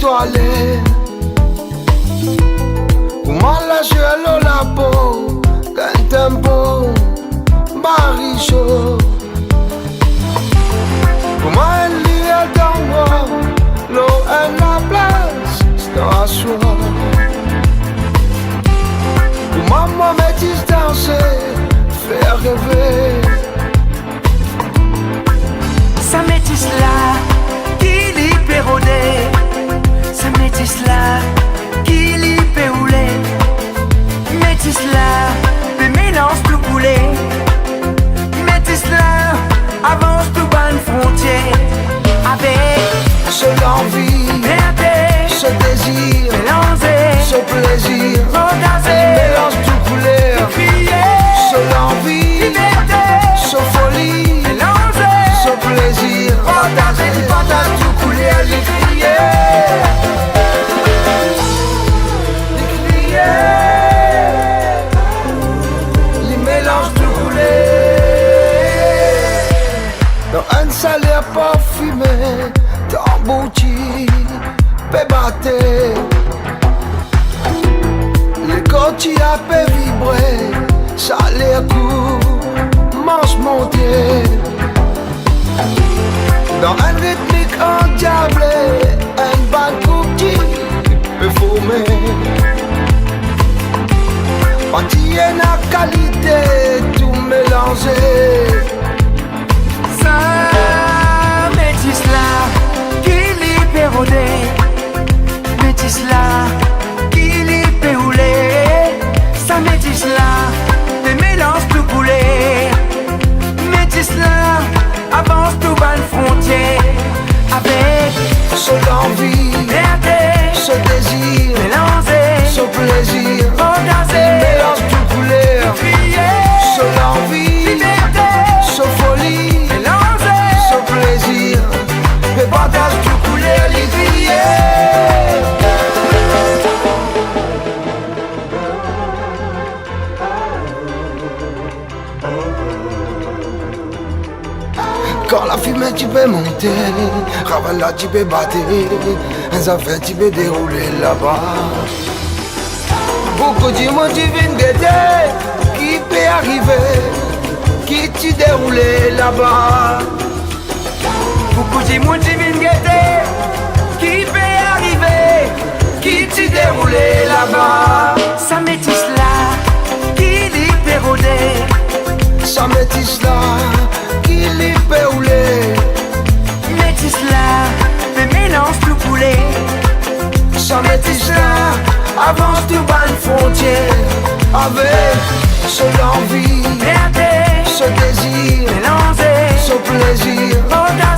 étoilé. Comment la gelo la peau d'un tempo marichot. Comment elle lit dans moi, l'eau est la place, c'est à soi. Comment moi métis danser, faire rêver. Ça métisse là, qui l'y pérodé. Ça métisse là, qui l'y péoulé. Métisse là, des mélanges tout coulé. Métisse là, avance tout bonne frontière. Avec ce l'envie, ce désir, mélanger, ce plaisir, fantaser, mélange tout couleur, ce l'envie, ce folie, mélanger, ce plaisir, partager, du partage tout couleur, les crier. les mélanges tout coulé. Dans un salaire parfumé, t'emboutis, pébaté. Les côtiers à paix vibrer, ça les coups, manche monter. Dans un rythmique endiablé, un bal cookie peut fumer. Partie et la qualité, tout mélangé. Ça métisse là, qui l'y pérodé. Métisse là, qui l'y péoulé. Ça métisse là, des mélanges tout coulés. Métisse là, avance tout bonne frontière. Avec Ce l'envie, ce désir, mélanger, ce plaisir, fantaser, mélange tout couleur. crier, Ce l'envie, ce folie, mélanger, ce plaisir, et partage tout couleur, les crier. Quand la fumée tu peux monter, Ravala tu peux battre, un affaire tu peux dérouler là-bas. Beaucoup de monde tu viens guetter, qui peut arriver, qui tu dérouler là-bas. beaucoup de monde qui viennent guetter. Qui peut arriver, Qui tu dérouler là-bas. ça métisse là, qui l'y pérodé. Ça métisse là, qui l'y peut rouler. Métisse là, des mélanges tout coulés. Ça métisse là, avance tout bonne frontière. Avec ce l'envie, ce désir, Mélanger, ce plaisir, fantaser,